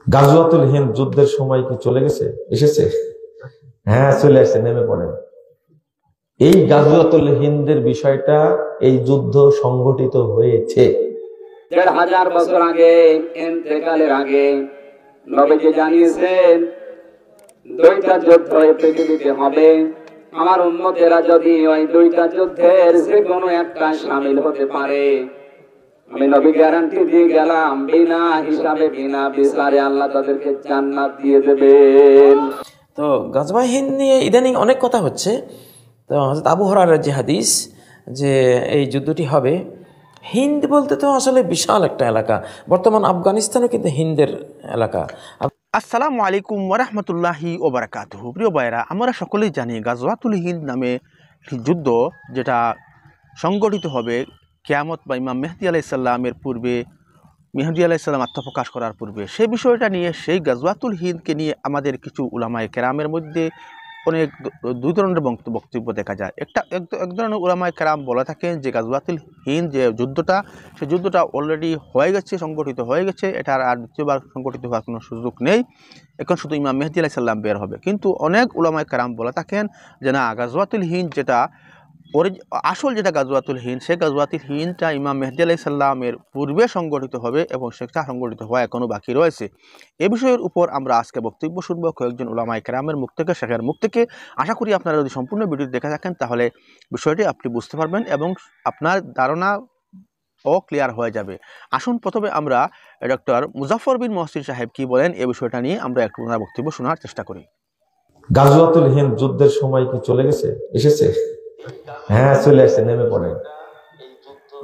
গাজওয়াতুল হিন্দ যুদ্ধের সময় কি চলে গেছে, এসেছে? হ্যাঁ, চলে আসছে, নেমে পড়ে। এই গাজওয়াতুল হিন্দের বিষয়টা, এই যুদ্ধ সংগঠিত হয়েছে ১,৫০০ বছর আগে, ইন্তেকালের আগে নবীজি জানিয়েছেন দুইটা যুদ্ধ এই পৃথিবীতে হবে। আমার উম্মতেরা যদি ওই দুইটা যুদ্ধের যে কোনো একটা শামিল হতে পারে, আমি নবী গ্যারান্টি দিয়ে গেলাম, বিনা হিসাবে বিনা বিচারে আল্লাহ তাদেরকে জান্নাত দিয়ে দেবেন। তো গাজওয়া হিন্দ নিয়ে ইদানিং অনেক কথা হচ্ছে। তো হযরত আবু হুরায়রার যে হাদিস যে এই যুদ্ধটি হবে, হিন্দ বলতে তো আসলে বিশাল একটা এলাকা। বর্তমান আফগানিস্তানও কিন্তু হিন্দের এলাকা। আসসালামু আলাইকুম ওরহমতুল্লাহি ওবরাকাতুহু। প্রিয় ভাইরা, আমরা সকলেই জানি গাজওয়াতুল হিন্দ নামে একটি যুদ্ধ যেটা সংগঠিত হবে কিয়ামত বা ইমাম মেহদী আলাইহিস সালামের পূর্বে, মেহদী আলাইহিস সালাম আত্মপ্রকাশ করার পূর্বে। সেই বিষয়টা নিয়ে, সেই গাজওয়াতুল হিন্দকে নিয়ে আমাদের কিছু উলামায়ে কেরামের মধ্যে অনেক দুই ধরনের বক্তব্য দেখা যায়। এক ধরনের উলামায়ে কেরাম বলে থাকেন যে গাজওয়াতুল হিন্দ যে যুদ্ধটা, সেই যুদ্ধটা অলরেডি হয়ে গেছে, সংগঠিত হয়ে গেছে, এটার আর দ্বিতীয়বার সংগঠিত হওয়ার কোনো সুযোগ নেই, এখন শুধু ইমাম মেহদী আলাইহিস সালাম বের হবে। কিন্তু অনেক উলামায়ে কেরাম বলে থাকেন যে না, গাজওয়াতুল হিন্দ যেটা আসল যেটা গাজওয়াতুল হিন্দ, সেই গাজওয়াতুল হিন্দটা ইমাম মেহদী আলাইহিস সালামের পূর্বে সংগঠিত হবে এবং সেটা সংগঠিত হওয়া এখনও বাকি রয়েছে। এ বিষয়ের উপর আমরা আজকে বক্তব্য শুনবো কয়েকজন উলামায়ে কেরামের মুখ থেকে, শেখের মুখ থেকে। আশা করি আপনারা যদি সম্পূর্ণ ভিডিও দেখে থাকেন তাহলে বিষয়টি আপনি বুঝতে পারবেন এবং আপনার ধারণা ক্লিয়ার হয়ে যাবে। আসুন প্রথমে আমরা ডক্টর মুজাফফর বিন মহসিন সাহেব কি বলেন এই বিষয়টা নিয়ে আমরা একটু ওনার বক্তব্য শোনার চেষ্টা করি। গাজওয়াতুল হিন্দ যুদ্ধের সময় কি চলে গেছে, এসেছে? হ্যাঁ, চলে আসছে, নেমে পড়ে।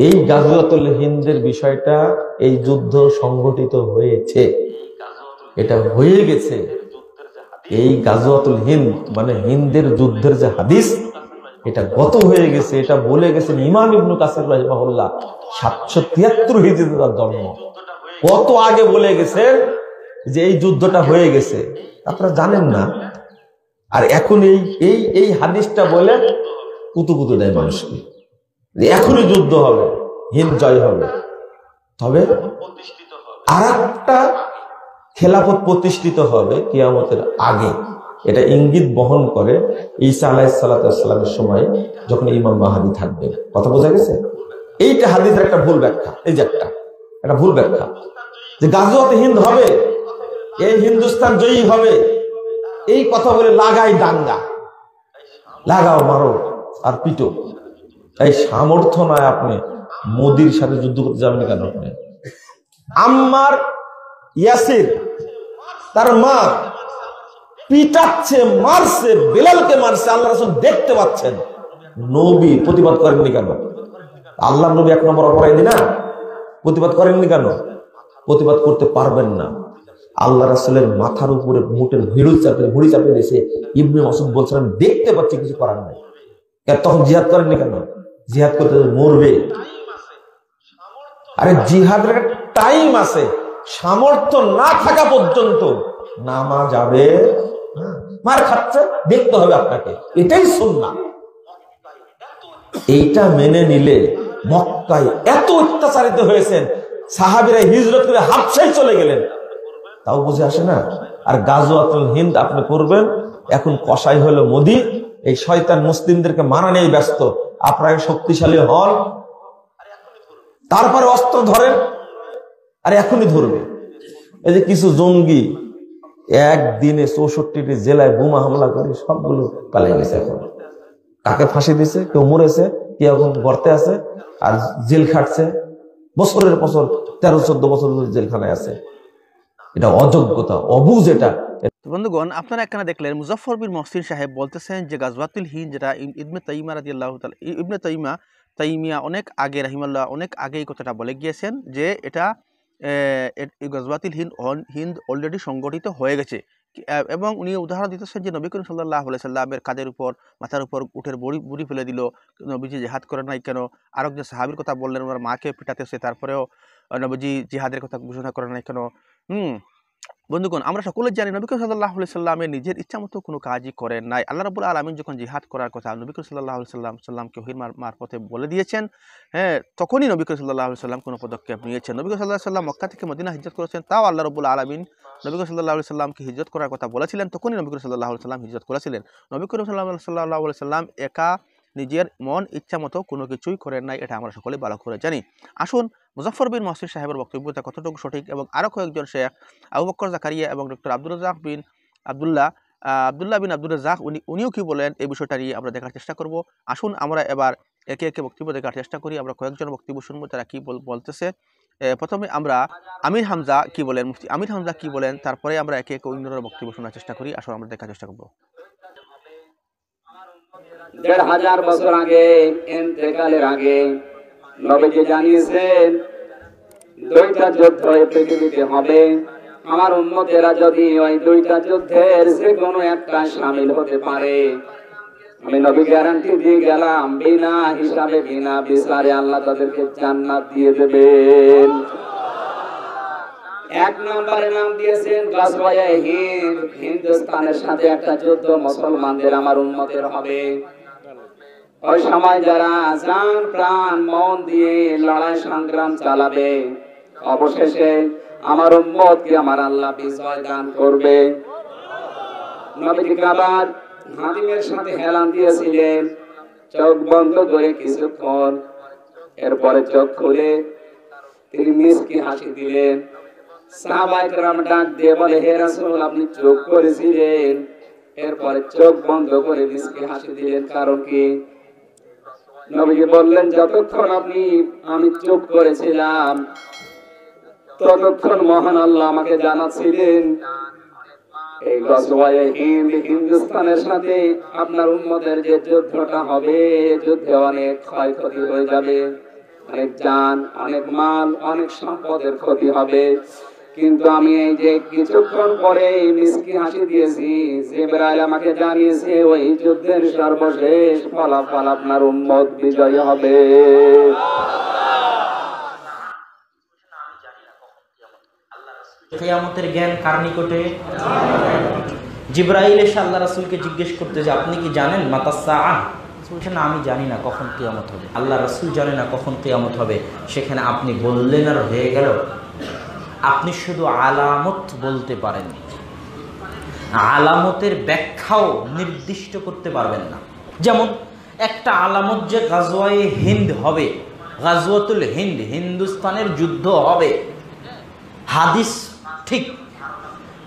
এই গাজওয়াতুল হিন্দের বিষয়টা, এই যুদ্ধ সংগঠিত হয়েছে, এটা হয়ে গেছে। এই গাজওয়াতুল হিন্দ মানে হিন্দের যুদ্ধের যে হাদিস, এটা গত হয়ে গেছে। এটা বলে গেছেন ইমাম ইবনে কাসির রাহিমাহুল্লাহ, 773 হিজরিতে তার জন্ম। কত আগে বলে গেছেন যে এই যুদ্ধটা হয়ে গেছে, আপনারা জানেন না। আর এখন এই এই এই হাদিসটা বলে কুতুকুতু দেয় মানুষকে, এখনই যুদ্ধ হবে, হিন্দ জয় হবে। তবে আর একটা খেলাফত প্রতিষ্ঠিত হবে কিয়ামতের আগে, এটা ইঙ্গিত বহন করে ঈসা আলাইহিস সালামের সময় যখন ইমাম মাহদী থাকবে। কথা বোঝা গেছে? এইটা হাদিসের একটা ভুল ব্যাখ্যা। এই যে একটা ভুল ব্যাখ্যা যে গাজওয়াতে হিন্দ হবে, এই হিন্দুস্তান জয়ী হবে, এই কথা বলে লাগাই দাঙ্গা, লাগাও, মারো আর পিটো। এই সামর্থ্য নয়। আপনি মোদির সাথে যুদ্ধ করতে যাবেন কেন? আপনি আম্মার ইয়াসির তার মা পিটাচ্ছে, মারছে, বেলালকে মারছে, আল্লাহ রাসূল দেখতে পাচ্ছেন, নবী প্রতিবাদ করেননি কেন? আল্লাহ নবী 1 নম্বর অপরাধী না? প্রতিবাদ করেননি কেন? প্রতিবাদ করতে পারবেন না। আল্লাহ রাসূলের মাথার উপরে মুটের ভুঁড়ি চাপিয়ে দিয়েছে। ইবনে মাসউদ বলছেন আমি দেখতে পাচ্ছি, কিছু করার নাই। তখন জিহাদ করেননি কেন? জিহাদ করতে মরবে। আরে জিহাদের একটা টাইম আছে, সামর্থ্য না থাকা পর্যন্ত নামা যাবে না। মার খাচ্ছে, দেখতে হবে আপনাকে, এটাই সুন্নাহ। এইটা মেনে নিলে মক্কায় এত অত্যাচারিত হয়েছেন, সাহাবীরা হিজরত করে হাবশায় চলে গেলেন, তাও বুঝে আসে না। আর গাজওয়াতুল হিন্দ আপনি করবেন, এখন কসাই হলো মোদি, এই শয়তান মুসলিমদেরকে মারা নিয়ে ব্যস্ত। আপনারা শক্তিশালী হন, তারপরে অস্ত্র ধরেন। আর এখনই ধরবে। এই যে কিছু জঙ্গি একদিনে 64টি জেলায় বোমা হামলা করে সবগুলো পালিয়ে গেছে। এখন কাকে ফাঁসি দিছে, কেউ মরেছে, কেউ এখন গর্তে আছে আর জেল খাটছে বছরের বছর, 13-14 বছর জেলখানায় আছে। এটা অযোগ্যতা, অবুঝ। এটা বন্ধুগণ, আপনারা এখানে দেখলেন মুজাফফর বিন মহসিন সাহেব বলতেছেন যে গাজওয়াতুল হিন্দ যেটা ইবনে তাইমিয়া রাদিয়াল্লাহু তাআলা, ইবনে তাইমিয়া অনেক আগে রাহিমাহুল্লাহ, অনেক আগে এই কথাটা বলে গিয়েছেন যে এটা গাজওয়াতুল হিন্দ অলরেডি সংগঠিত হয়ে গেছে। এবং উনি উদাহরণ দিতেছেন যে নবী করিম সাল্লাল্লাহু আলাইহি সাল্লামের কাঁধের উপর, মাথার উপর উটের বুড়ি ফেলে দিল, নবীজি জিহাদ করেন নাই কেন? আরেকজন সাহাবীর কথা বললেন, ওনার মাকে পিটাতেছে, তারপরেও নবীজি জিহাদের কথা ঘোষণা করেন নাই কেন? বন্ধুগণ, আমরা সকলে জানি নবী করিম সাল্লাল্লাহু আলাইহি সাল্লামের নিজের ইচ্ছা মতো কোনো কাজই করেন নাই। আল্লাহ রাব্বুল আলামিন যখন জিহাদ করার কথা নবী করিম সাল্লাল্লাহু আলাইহি সাল্লামকে ওহীর মারফতে বলে দিয়েছেন, হ্যাঁ, তখনই নবী করিম সাল্লাল্লাহু আলাইহি সাল্লাম কোনো পদক্ষেপ নিয়েছেন। নবী করিম সাল্লাল্লাহু আলাইহি সাল্লাম মক্কা থেকে মদিনা হিজরত করেছেন, তাও আল্লাহ রাব্বুল আলামিন নবী করিম সাল্লাল্লাহু আলাইহি সাল্লামকে হিজরত করার কথা বলেছিলেন, তখনই নবী করিম সাল্লাল্লাহু আলাইহি সাল্লাম হিজরত করেছিলেন। নবী করিম সাল্লাল্লাহু আলাইহি সাল্লাম একা নিজের মন ইচ্ছা মতো কোনো কিছুই করেন নাই, এটা আমরা সকলে ভালো করে জানি। আসুন মুজাফফর বিন মহসিন সাহেবের বক্তব্যটা কতটুকু সঠিক এবং আরও কয়েকজন শেখ আবু বকর জাকারিয়া এবং ডক্টর আব্দুর রাজ্জাক বিন আব্দুল্লাহ বিন আব্দুর রাজ্জাক উনিও কি বলেন এই বিষয়টা নিয়ে আমরা দেখার চেষ্টা করব। আসুন আমরা এবার একে একে বক্তব্য দেখার চেষ্টা করি। আমরা কয়েকজন বক্তব্য শুনবো তারা কি বলতেছে। প্রথমে আমরা আমির হামজা কি বলেন, মুফতি আমির হামজা কি বলেন, তারপরে আমরা একে একে অন্যরা বক্তব্য শোনার চেষ্টা করি। আসুন আমরা দেখার চেষ্টা করবো। ১,৫০০ বছর আগে, ইন্তেকালের আগে নবীজি জানিয়েছেন দুইটা যুদ্ধ এই পৃথিবীতে হবে। আমার উম্মতেরা যদি ওই দুইটা যুদ্ধের যে কোনো একটা শামিল হতে পারে, আমি নবী গ্যারান্টি দিয়ে গেলাম, বিনা হিসাবে বিনা বিচারে আল্লাহ তাদেরকে জান্নাত দিয়ে দেবেন। ১ নম্বরে নাম দিয়েছেন গাজওয়ায়ে হিন্দ। হিন্দুস্তানের সাথে একটা যুদ্ধ মুসলমানদের আমার উম্মতের হবে। ওই সময় যারা জান প্রাণ মন দিয়ে লড়াই সংগ্রাম চালাবে, অবশেষে আমার উম্মতকে আমার আল্লাহ বিজয় দান করবে। নবীজি কাবার হাতিমের সাথে হেলান দিয়েছিলেন, চোখ বন্ধ করে কিছুক্ষণ, এরপরে চোখ খুলে তিনি মিষ্টি হাসি দিলেন। সাহাবায়ে কেরাম ডাক দিয়ে বলে, হে রাসূল, আপনি চোখ করেছিলেন, এরপরে চোখ বন্ধ করে মিষ্টি হাসি দিলেন, কারণ কি? নবীজি বললেন, যতক্ষণ আমি চুপ করেছিলাম ততক্ষণ মহান আল্লাহ আমাকে জানাচ্ছিলেন এই গাজওয়ায়ে হিন্দ, হিন্দুস্তানের সাথে আপনার উম্মতের যে যুদ্ধটা হবে, যুদ্ধে অনেক ক্ষয়ক্ষতি হয়ে যাবে, অনেক জান, অনেক মাল, অনেক সম্পদের ক্ষতি হবে। কিন্তু আমি এই যে কিছুক্ষণ পরে মিষ্টি হাসি দিয়েছি, জিবরাইল আমাকে জানিয়েছে ওই যুদ্ধের সর্বশেষ ফলাফল আপনার উম্মত বিজয়ী হবে। কিয়ামতের জ্ঞান কার নিকটে? জিবরাইল এসে আল্লাহ রাসূলকে জিজ্ঞেস করতে যে আপনি কি জানেন মাতাস সাআহ? বলছেন না, আমি জানি না কখন কিয়ামত হবে। আল্লাহ রাসূল জানে না কখন কিয়ামত হবে, সেখানে আপনি বললেন আর হয়ে গেল? আপনি শুধু আলামত বলতে পারেন, আলামতের ব্যাখ্যাও নির্দিষ্ট করতে পারবেন না। যেমন একটা আলামত যে গাজওয়ায়ে হিন্দ হবে, গাজওয়াতুল হিন্দ, হিন্দুস্তানের যুদ্ধ হবে, হাদিস ঠিক,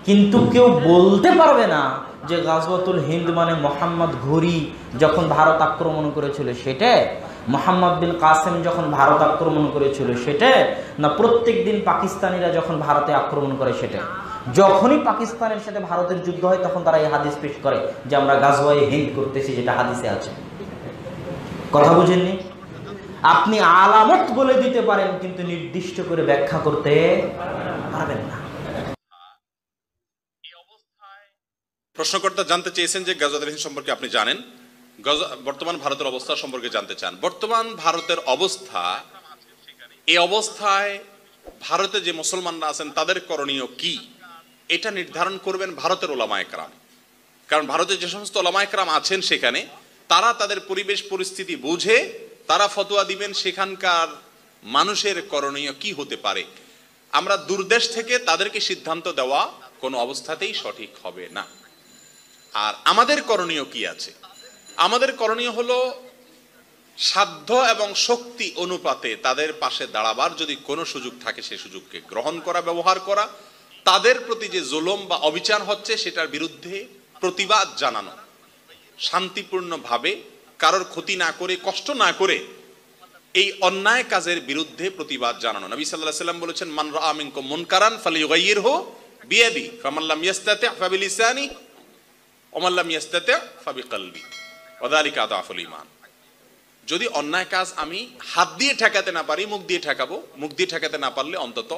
কিন্তু কেউ বলতে পারবে না যে গাজওয়াতুল হিন্দ মানে মোহাম্মদ ঘুরি যখন ভারত আক্রমণ করেছিল সেটা, মোহাম্মদ বিন কাসেম যখন ভারত আক্রমণ করেছিল সেটা, না প্রত্যেক দিন পাকিস্তানিরা যখন ভারতে আক্রমণ করে সেটা। যখনই পাকিস্তানের সাথে ভারতের যুদ্ধ হয় তখন তারা এই হাদিস পেশ করে যে আমরা গাজওয়ায়ে হিন্দ করতেছি, যেটা হাদিসে আছে। কথা বুঝেননি? আপনি আলামত বলে দিতে পারেন কিন্তু নির্দিষ্ট করে ব্যাখ্যা করতে পারবেন না। প্রশ্নকর্তা জানতে চেয়েছেন যে গাজওয়াতুল হিন্দ সম্পর্কে আপনি জানেন, বর্তমান ভারতের অবস্থা সম্পর্কে জানতে চান। বর্তমান ভারতের অবস্থা, এই অবস্থায় ভারতে যে মুসলমানরা আছেন তাদের করণীয় কি, এটা নির্ধারণ করবেন ভারতের ওলামায়ে কেরাম। কারণ ভারতে যে সমস্ত ওলামায়ে কেরাম আছেন সেখানে তারা তাদের পরিবেশ পরিস্থিতি বুঝে তারা ফতোয়া দিবেন সেখানকার মানুষের করণীয় কি হতে পারে। আমরা দূরদেশ থেকে তাদেরকে সিদ্ধান্ত দেওয়া কোনো অবস্থাতেই সঠিক হবে না। আর আমাদের করণীয় কি আছে? আমাদের করণীয় হলো সাধ্য এবং শক্তি অনুপাতে তাদের পাশে দাঁড়াবার যদি কোনো সুযোগ থাকে সে সুযোগকে গ্রহণ করা, ব্যবহার করা, তাদের প্রতি যে জুলুম বা অবিচার হচ্ছে সেটার বিরুদ্ধে প্রতিবাদ জানানো, শান্তিপূর্ণভাবে কারোর ক্ষতি না করে, কষ্ট না করে এই অন্যায় কাজের বিরুদ্ধে প্রতিবাদ জানানো। নবী সাল্লাল্লাহু আলাইহি ওয়াসাল্লাম বলেছেন, মান রাআ মিনকুম মুনকারান ফালিয়ুগাইয়িরহু বিয়াদি ফামান লাম ইস্তাতি' ফাবিলিসানি ওয়া মান লাম ইস্তাতি' ফাবিকলবি ওয়া যালিকা আদাফুল ঈমান। যদি অন্যায় কাজ আমি হাত দিয়ে ঠেকাতে না পারি, মুখ দিয়ে ঠেকাবো, মুখ দিয়ে ঠেকাতে না পারলে অন্তত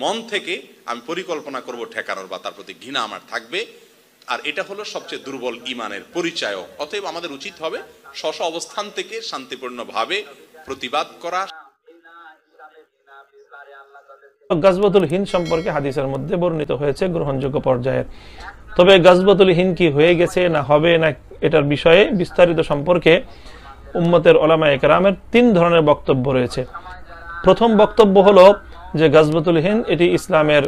মন থেকে আমি পরিকল্পনা করব ঠেকানোর, বা তার প্রতি ঘৃণা আমার থাকবে। আর এটা হলো সবচেয়ে দুর্বল ঈমানের পরিচয়। অতএব আমাদের উচিত হবে স্ব অবস্থান থেকে শান্তিপূর্ণভাবে প্রতিবাদ করা। গাজওয়াতুল হিন্দ সম্পর্কে হাদিসের মধ্যে বর্ণিত হয়েছে গ্রহণযোগ্য পর্যায়ের। তবে গাজওয়াতুল হিন্দ কি হয়ে গেছে না হবে না, এটার বিষয়ে বিস্তারিত সম্পর্কে উম্মতের ওলামায়ে কেরামের 3 ধরনের বক্তব্য রয়েছে। প্রথম বক্তব্য হলো যে গাজওয়াতুল হিন্দ এটি ইসলামের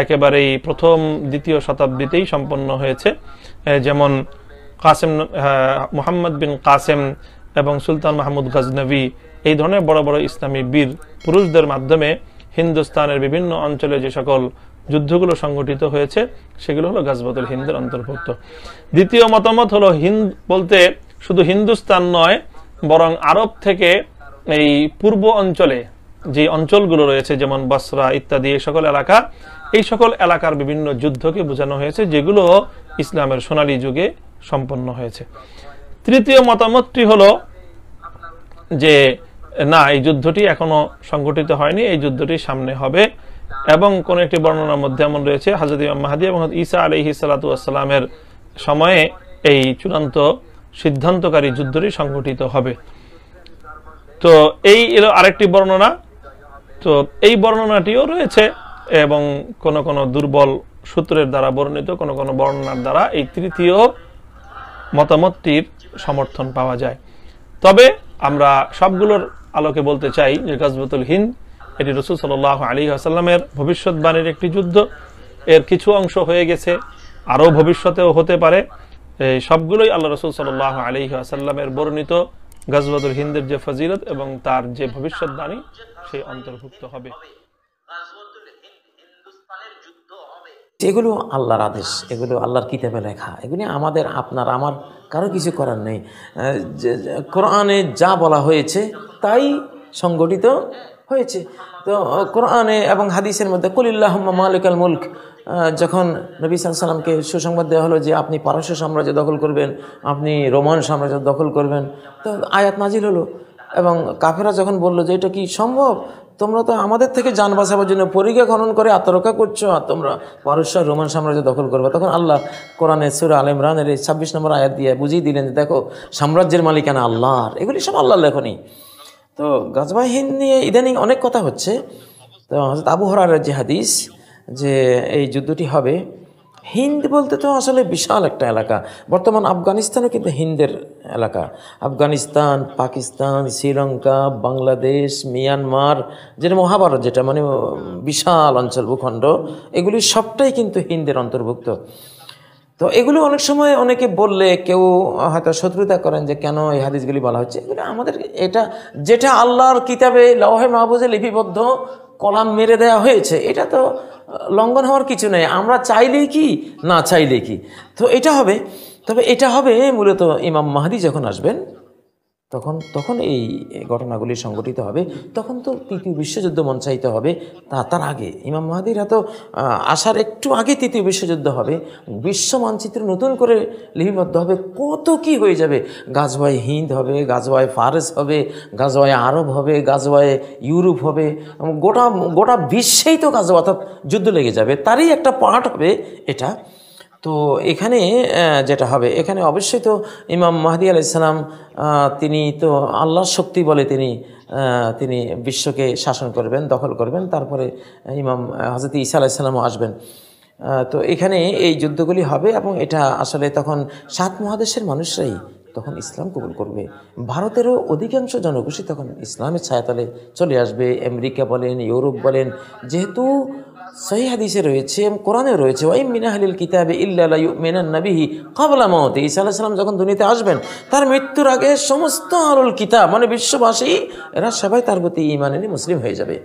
একেবারেই প্রথম দ্বিতীয় শতাব্দীতেই সম্পন্ন হয়েছে। যেমন মুহাম্মদ বিন কাসেম এবং সুলতান মাহমুদ গজনবী এই ধরনের বড় বড় ইসলামী বীর পুরুষদের মাধ্যমে হিন্দুস্তানের বিভিন্ন অঞ্চলে যে সকল যুদ্ধগুলো সংগঠিত হয়েছে সেগুলো হলো গাজওয়াতুল হিন্দের অন্তর্ভুক্ত। দ্বিতীয় মতামত হলো হিন্দ বলতে শুধু হিন্দুস্তান নয়, বরং আরব থেকে এই পূর্ব অঞ্চলে যে অঞ্চলগুলো রয়েছে যেমন বসরা ইত্যাদি এই সকল এলাকার বিভিন্ন যুদ্ধকে বোঝানো হয়েছে, যেগুলো ইসলামের সোনালী যুগে সম্পন্ন হয়েছে। তৃতীয় মতামতটি হলো যে না, এই যুদ্ধটি এখনো সংগঠিত হয়নি, এই যুদ্ধটি সামনে হবে। এবং কোন একটি বর্ণনার মধ্যে এমন রয়েছে হযরত ইমাম মাহদী এবং ঈসা আলাইহিস সালাতু ওয়াস সালামের সময়ে এই চূড়ান্ত সিদ্ধান্তকারী যুদ্ধটি সংগঠিত হবে। তো এই এলো আরেকটি বর্ণনা। তো এই বর্ণনাটিও রয়েছে এবং কোন কোন দুর্বল সূত্রের দ্বারা বর্ণিত কোন কোন বর্ণনার দ্বারা এই তৃতীয় মতামতটির সমর্থন পাওয়া যায়। তবে আমরা সবগুলোর আলোকে বলতে চাই যে গাজওয়াতুল হিন্দ এটি রাসূল সাল্লাল্লাহু আলাইহি ওয়াসাল্লামের ভবিষ্যৎবাণীর একটি যুদ্ধ। এর কিছু অংশ হয়ে গেছে, আরও ভবিষ্যতেও হতে পারে। এই সবগুলোই আল্লাহ রাসূল সাল্লাল্লাহু আলাইহি ওয়াসাল্লামের বর্ণিত গাজওয়াতুল হিন্দের যে ফজিলত এবং তার যে ভবিষ্যৎবাণী সেই অন্তর্ভুক্ত হবে। এগুলো আল্লাহর আদেশ, এগুলো আল্লাহর কিতাবে লেখা, এগুলি আমাদের আপনার আমার কারো কিছু করার নেই। কোরআনে যা বলা হয়েছে তাই সংগঠিত হয়েছে। তো কোরআনে এবং হাদিসের মধ্যে কুলিল্লাহুম্মা মালিকাল মুলক, যখন নবী সাল্লাল্লাহু আলাইহি ওয়াসাল্লামকে সুসংবাদ দেওয়া হলো যে আপনি পারস্য সাম্রাজ্য দখল করবেন, আপনি রোমান সাম্রাজ্য দখল করবেন, তো আয়াত নাজিল হলো। এবং কাফেরা যখন বলল যে এটা কি সম্ভব, তোমরা তো আমাদের থেকে জান বাঁচাবার জন্য পরিখা খনন করে আত্মরক্ষা করছো, আর তোমরা পারস্য রোমান সাম্রাজ্য দখল করবে। তখন আল্লাহ কোরআনে সূরা আল ইমরানের 26 নম্বর আয়াত দিয়ে বুঝিয়ে দিলেন যে দেখো সাম্রাজ্যের মালিকানা আল্লাহর, এগুলি সব আল্লাহর লেখনী। তো গাজওয়া হিন্দ নিয়ে ইদানিং অনেক কথা হচ্ছে। তো হযরত আবু হুরায়রার যে হাদিস যে এই যুদ্ধটি হবে, হিন্দ বলতে তো আসলে বিশাল একটা এলাকা। বর্তমান আফগানিস্তানও কিন্তু হিন্দের এলাকা। আফগানিস্তান, পাকিস্তান, শ্রীলঙ্কা, বাংলাদেশ, মিয়ানমার, যেটা মহাভারত, যেটা মানে বিশাল অঞ্চল ভূখণ্ড, এগুলি সবটাই কিন্তু হিন্দের অন্তর্ভুক্ত। তো এগুলো অনেক সময় অনেকে বললে কেউ হয়তো শত্রুতা করেন যে কেন এই হাদিসগুলি বলা হচ্ছে। এগুলো আমাদের এটা যেটা আল্লাহর কিতাবে লাওহে মাহফুজে লিপিবদ্ধ কলাম মেরে দেওয়া হয়েছে, এটা তো লঙ্ঘন হওয়ার কিছু নেই। আমরা চাইলেই কি না চাইলেই কি, তো এটা হবে। তবে এটা হবে মূলত ইমাম মাহদী যখন আসবেন তখন এই ঘটনাগুলি সংঘটিত হবে। তখন তো তৃতীয় বিশ্বযুদ্ধ মঞ্চায়িত হবে। তার আগে ইমাম মাহদীর এত আসার একটু আগে তৃতীয় বিশ্বযুদ্ধ হবে, বিশ্ব মানচিত্র নতুন করে লিপিবদ্ধ হবে, কত কি হয়ে যাবে। গাজওয়ায়ে হিন্দ হবে, গাজওয়ায়ে ফারস হবে, গাজওয়ায়ে আরব হবে, গাজওয়ায়ে ইউরোপ হবে, গোটা বিশ্বেই তো গাজওয়া অর্থাৎ যুদ্ধ লেগে যাবে, তারই একটা পার্ট হবে এটা। তো এখানে যেটা হবে, এখানে অবশ্যই তো ইমাম মাহদী আলাইহিস সালাম তিনি তো আল্লাহর শক্তি বলে তিনি বিশ্বকে শাসন করবেন, দখল করবেন। তারপরে ইমাম হযরত ঈসা আলাইহিস সালামও আসবেন। তো এখানে এই যুদ্ধগুলি হবে এবং এটা আসলে তখন 7 মহাদেশের মানুষরাই তখন ইসলাম কবুল করবে। ভারতেরও অধিকাংশ জনগোষ্ঠী তখন ইসলামের ছায়াতলে চলে আসবে। আমেরিকা বলেন, ইউরোপ বলেন, যেহেতু সহিহ হাদিসে রয়েছে, কোরআনে রয়েছে, ওয়াইম মিন আহলিল কিতাবি ইল্লা লা ইউমিনান্না বিহি ক্বাবলা মাউতি। ঈসা আলাইহিস সালাম যখন দুনিয়াতে আসবেন, তার মৃত্যুর আগে সমস্ত আহলুল কিতাব মানে বিশ্ববাসী এরা সবাই তার প্রতি ঈমান এনে মুসলিম হয়ে যাবে।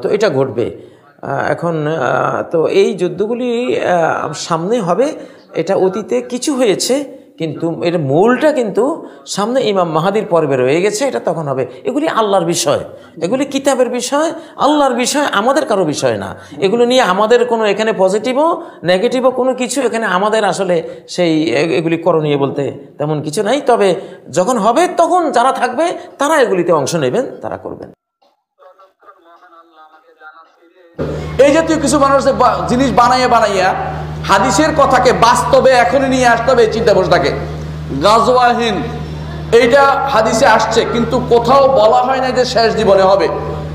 তো এটা ঘটবে এখন। তো এই যুদ্ধগুলি সামনে হবে। এটা অতীতে কিছু হয়েছে, কিন্তু এর মূলটা কিন্তু সামনে ইমাম মাহদীর পর্বে রয়ে গেছে। এটা তখন হবে। এগুলি আল্লাহর বিষয়, এগুলি কিতাবের বিষয়, আল্লাহর বিষয়, আমাদের কারো বিষয় না। এগুলো নিয়ে আমাদের কোনো এখানে পজিটিভও নেগেটিভও কোনো কিছু এখানে আমাদের আসলে সেই এগুলি করণীয় বলতে তেমন কিছু নাই। তবে যখন হবে তখন যারা থাকবে তারা এগুলিতে অংশ নেবেন, তারা করবেন। এই জাতীয় কিছু মানুষ জিনিস বানাইয়া হাদিসের কথাকে বাস্তবে এখনই নিয়ে আসতে হবে। চিন্তা বসে থাকে গাজওয়া হিন্দ এইটা হাদিসে আসছে, কিন্তু কোথাও বলা হয় না যে শেষ জীবনে হবে।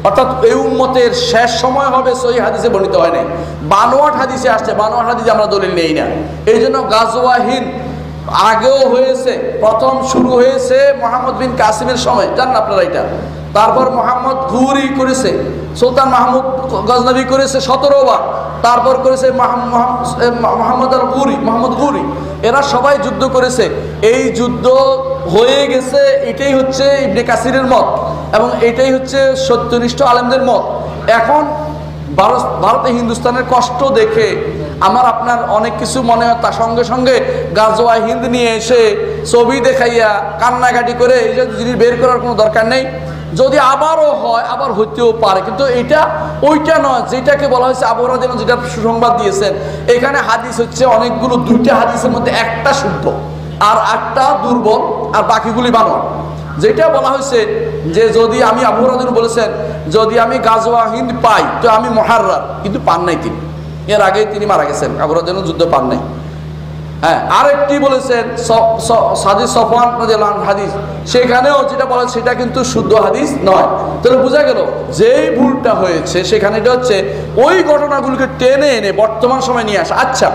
অর্থাৎ এই উম্মতের শেষ সময় হবে সহিহ হাদিসে বর্ণিত হয় নাই, বানোয়াট হাদিসে আসছে। বানোয়াট হাদিসে আমরা দলিল নেই না। এই জন্য গাজওয়া হিন্দ আগেও হয়েছে, প্রথম শুরু হয়েছে মোহাম্মদ বিন কাসিমের সময়, জানেন আপনারা এটা। তারপর মোহাম্মদ ঘুরি করেছে, সুলতান মাহমুদ গজনবী করেছে 17 বার, তারপর করেছে মোহাম্মদ ঘুরি, এরা সবাই যুদ্ধ করেছে। এই যুদ্ধ হয়ে গেছে, এটাই হচ্ছে ইবনে কাসিরের মত এবং এটাই হচ্ছে সত্যনিষ্ঠ আলেমদের মত। এখন ভারতে হিন্দুস্তানের কষ্ট দেখে আমার আপনার অনেক কিছু মনে হয়, তার সঙ্গে সঙ্গে গাজওয়া হিন্দ নিয়ে এসে ছবি দেখাইয়া কান্নাকাটি করে এই যে জিনিস বের করার কোনো দরকার নেই। যদি আবারও হয়, আবার হইতেও পারে, কিন্তু এটা ওইটা নয় যেটাকে বলা হয়েছে আবু হুরায়রা যেন যেটা সুসংবাদ দিয়েছেন। এখানে হাদিস হচ্ছে অনেকগুলো, 2টা হাদিসের মধ্যে একটা শুদ্ধ আর একটা দুর্বল আর বাকিগুলি বানোয়াট। যেটা বলা হয়েছে যে যদি আমি আবু হুরায়রা বলেছেন যদি আমি গাজওয়া হিন্দ পাই তো আমি মুহাররার, কিন্তু পান নাই তিনি, এর আগেই তিনি মারা গেছেন, আবু হুরায়রা যুদ্ধ পান নাই। হ্যাঁ, আরেকটি বলেছেন সাদি সফওয়ান রাদিয়াল্লাহু আনহু হাদিস, সেখানেও যেটা বলে সেটা কিন্তু শুদ্ধ হাদিস নয়। তাহলে বোঝা গেল যেই ভুলটা হয়েছে সেখানে এটা হচ্ছে ওই ঘটনাগুলোকে টেনে এনে বর্তমান সময় নিয়ে আসা। আচ্ছা,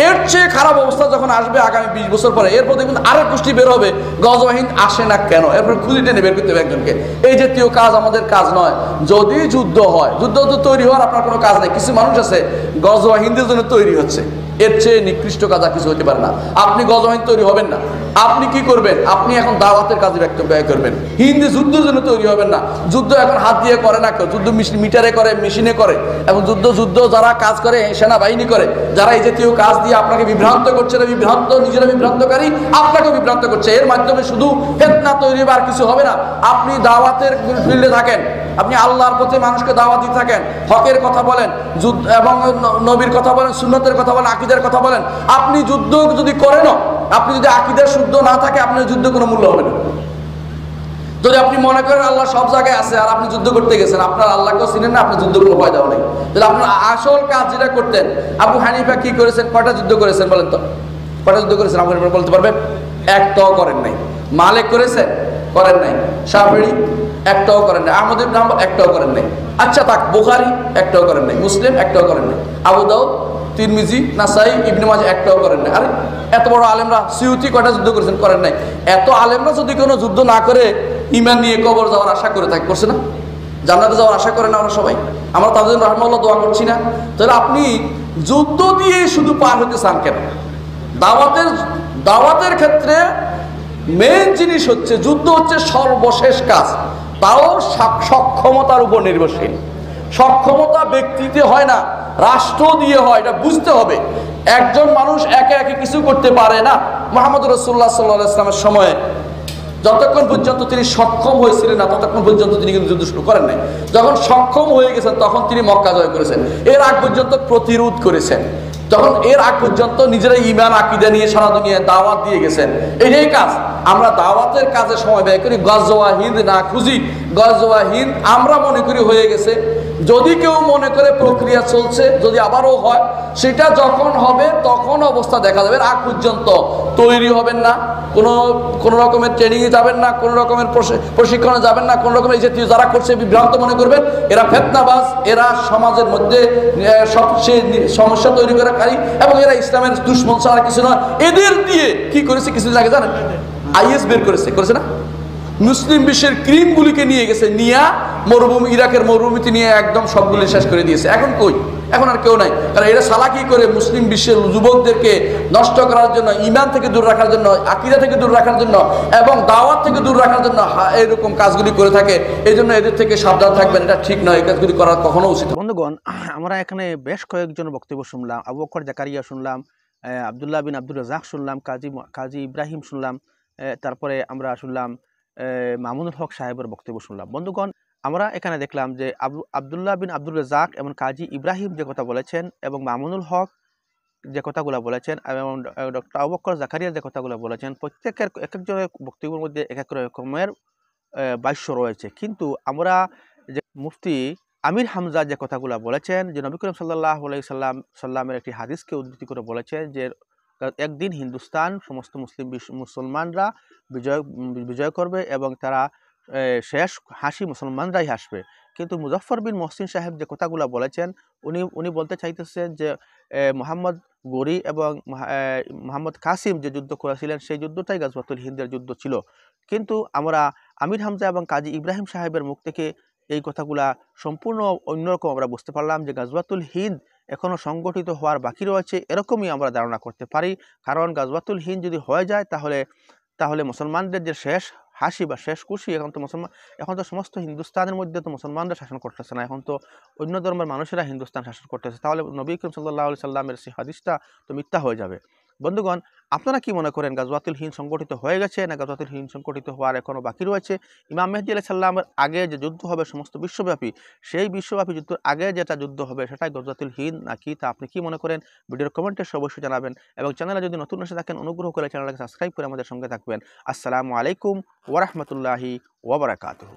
এর চেয়ে খারাপ অবস্থা যখন আসবে আগামী 20 বছর পরে, এরপর দেখুন আরেক গোষ্ঠী বের হবে, গাজওয়া হিন্দ আসে না কেন, এরপর খুঁজে টেনে বের করতে হবে একজনকে। এই জাতীয় কাজ আমাদের কাজ নয়। যদি যুদ্ধ হয়, যুদ্ধ তো তৈরি হওয়ার আপনার কোনো কাজ নেই। কিছু মানুষ আছে গাজওয়া হিন্দের জন্য তৈরি হচ্ছে, এর চেয়ে নিকৃষ্ট কাজ আর কিছু হতে পারে না। আপনি গাজওয়া হিন্দ তৈরি হবেন না, আপনি কি করবেন? আপনি এখন দাওয়াতের কাজে ব্যয় করবেন। হিন্দি যুদ্ধের জন্য তৈরি হবেন না। যুদ্ধ এখন হাত দিয়ে করে না কেউ, যুদ্ধ মিটারে করে, মেশিনে করে। এবং যুদ্ধ যারা কাজ করে, সেনাবাহিনী করে, যারা এই জাতীয় কাজ দিয়ে আপনাকে বিভ্রান্ত করছে, নিজেরা বিভ্রান্তকারী, আপনাকেও বিভ্রান্ত করছে। এর মাধ্যমে শুধু ফিতনা তৈরি আর কিছু হবে না। আপনি দাওয়াতের ফিল্ডে থাকেন, আপনি আল্লাহর পথে মানুষকে দাওয়াত দিতে থাকেন, হকের কথা বলেন, যুদ্ধ এবং নবীর কথা বলেন, সুন্নতের কথা বলেন, আকীদার কথা বলেন। আপনি যুদ্ধ যদি করেন, আপনি যদি আকীদা শুদ্ধ না থাকে, আপনার যুদ্ধ কোনো মূল্য হবে না। যদি আপনি মনে করেন আল্লাহ সব জায়গায় আছে আর আপনি যুদ্ধ করতে গেছেন, আপনার আল্লাহকেও চিনেন না, আপনার যুদ্ধ কোনো ফায়দাও নেই। তাহলে আপনার আসল কাজ যেটা করতেন, আবু হানিফা কি করেছেন? কয়টা যুদ্ধ করেছেন বলেন তো? কয়টা যুদ্ধ করেছেন আবু হানিফা বলতে পারবেন? একটাও করেন নাই। মালিক করেছেন? করেন নাই। শাফিঈ একটাও করেন নাই। আহমদ ইবনে হাম্বল একটাও করেন নাই। আচ্ছা তাক, বুখারী একটাও করেন নাই, মুসলিম একটাও করেন নাই, আবু দাউদ, তিরমিজি, নাসাই, ইবনে মাজাহ একটাও করেন নাই। আরে এত বড় আলেমরা, সিউতি কয়টা যুদ্ধ করেছেন? করেন নাই। এত আলেমরা যদি কোনো যুদ্ধ না করে ঈমান নিয়ে কবর যাওয়ার আশা করে থাকে, করছে না? জান্নাতে যাওয়ার আশা করে না আমরা সবাই? আমরা তাদের রাহমাতুল্লাহ দোয়া করছি না? তাহলে আপনি যুদ্ধ দিয়ে শুধু পার হতে চান কেন? দাওয়াতের ক্ষেত্রে মেন জিনিস হচ্ছে যুদ্ধ হচ্ছে সর্বশেষ কাজ, তাও সক্ষমতার উপর নির্ভরশীল। সক্ষমতা ব্যক্তিতে হয় না, রাষ্ট্র দিয়ে হয়, এটা বুঝতে হবে। একজন মানুষ একে একে কিছু করতে পারে না। মুহাম্মদ রাসূলুল্লাহ সাল্লাল্লাহু আলাইহি ওয়াসাল্লামের সময়ে যতক্ষণ পর্যন্ত তিনি সক্ষম হয়েছিলেন না, ততক্ষণ পর্যন্ত তিনি কিন্তু যুদ্ধ শুরু করেন নাই। যখন সক্ষম হয়ে গেছেন তখন তিনি মক্কা জয় করেছেন। এর আগ পর্যন্ত প্রতিরোধ করেছেন। যখন এর আগ পর্যন্ত নিজেরা ঈমান আকীদা নিয়ে সারা দুনিয়ায় দাওয়াত দিয়ে গেছেন। এটাই কাজ। আমরা দাওয়াতের কাজে সময় ব্যয় করি, গাজওয়া হিন্দ না খুঁজি। গাজওয়া হিন্দ আমরা মনে করি হয়ে গেছে। যদি কেউ মনে করে প্রক্রিয়া চলছে, যদি আবারও হয়, সেটা যখন হবে তখন অবস্থা দেখা যাবে। আগ পর্যন্ত তৈরি হবেন না, কোনো রকমের ট্রেনিংয়ে যাবেন না, কোনো রকমের প্রশিক্ষণে যাবেন না, কোনো রকমের জাতীয় যারা করছে বিভ্রান্ত মনে করবেন এরা ফিতনাবাজ, এরা সমাজের মধ্যে সবচেয়ে সমস্যা তৈরি করাকারী এবং এরা ইসলামের দুশমন ছাড়া কিছু নয়। এদের দিয়ে কি করেছে কিছুদিন আগে জানেন? আইএস বের করেছে না? মুসলিম বিশ্বের ক্রিমগুলিকে নিয়ে গেছে, নিয়ে মরুভূমি, ইরাকের মরুভূমিতে নিয়ে একদম সবগুলি শেষ করে দিয়েছে। এখন কই? এখন আর কেউ নাই। কারণ এরা সালাকি করে মুসলিম বিশ্বের যুবকদেরকে নষ্ট করার জন্য, ঈমান থেকে দূর রাখার জন্য, আকীদা থেকে দূর রাখার জন্য এবং দাওয়াত থেকে দূর রাখার জন্য এরকম কাজগুলি করে থাকে। এই জন্য এদের থেকে সাবধান থাকবেন, এটা ঠিক নয়, এই কাজগুলি করা কখনো উচিত। বন্ধুগণ, আমরা এখানে বেশ কয়েকজন বক্তব্য শুনলাম। আবু বকর জাকারিয়া শুনলাম, আব্দুল্লাহ বিন আব্দুর রাজ্জাক শুনলাম, কাজী ইব্রাহিম শুনলাম, তারপরে আমরা শুনলাম মামুনুল হক সাহেবের বক্তব্য শুনলাম। বন্ধুগণ, আমরা এখানে দেখলাম যে আব্দুল্লাহ বিন আব্দুর রাজ্জাক এবং কাজী ইব্রাহিম যে কথা বলেছেন এবং মামুনুল হক যে কথাগুলো বলেছেন এবং ডক্টর আবু বকর জাকারিয়া যে কথাগুলো বলেছেন, প্রত্যেকের এক একজনের বক্তব্যের মধ্যে এক এক রকমের ভাষ্য রয়েছে। কিন্তু আমরা যে মুফতি আমির হামজা যে কথাগুলো বলেছেন, যে নবী করিম সাল্লাল্লাহু আলাইহি সাল্লামের একটি হাদিসকে উদ্ধৃতি করে বলেছেন যে একদিন হিন্দুস্তান সমস্ত মুসলমানরা বিজয় করবে এবং তারা শেষ হাসি মুসলমানরাই হাসবে, কিন্তু মুজফফর বিন মহসিন সাহেব যে কথাগুলো বলেছেন, উনি বলতে চাইতেছেন যে মোহাম্মদ গরি এবং মোহাম্মদ কাসিম যে যুদ্ধ করেছিলেন সেই যুদ্ধটাই গাজওয়াতুল হিন্দের যুদ্ধ ছিল। কিন্তু আমরা আমির হামজা এবং কাজী ইব্রাহিম সাহেবের মুখ থেকে এই কথাগুলা সম্পূর্ণ অন্যরকম আমরা বুঝতে পারলাম যে গাজওয়াতুল হিন্দ এখনও সংগঠিত হওয়ার বাকি রয়েছে, এরকমই আমরা ধারণা করতে পারি। কারণ গাজওয়াতুল হিন্দ যদি হয়ে যায় তাহলে মুসলমানদের যে শেষ হাসি বা শেষ খুশি, এখন তো সমস্ত হিন্দুস্তানের মধ্যে তো মুসলমানরা শাসন করতেছে না, এখন তো অন্য ধর্মের মানুষেরা হিন্দুস্তান শাসন করতেছে। তাহলে নবী করিম সাল্লাল্লাহু আলাইহি সাল্লামের সেই হাদিসটা তো মিথ্যা হয়ে যাবে। বন্ধুগণ, আপনারা কি মনে করেন, গাজওয়াতুল হিন্দ সংগঠিত হয়ে গেছে না গাজওয়াতুল হিন্দ সংগঠিত হওয়ার এখনও বাকি রয়েছে? ইমাম মেহদী আলাইহিস সালামের আগে যে যুদ্ধ হবে সমস্ত বিশ্বব্যাপী, সেই বিশ্বব্যাপী যুদ্ধের আগে যেটা যুদ্ধ হবে সেটাই গাজওয়াতুল হিন্দ নাকি? তা আপনি কি মনে করেন? ভিডিওর কমেন্টে অবশ্যই জানাবেন এবং চ্যানেলে যদি নতুন এসে থাকেন অনুগ্রহ করে চ্যানেলটাকে সাবস্ক্রাইব করে আমাদের সঙ্গে থাকবেন। আসসালামু আলাইকুম ওয়া রাহমাতুল্লাহি ওয়া বারাকাতুহু।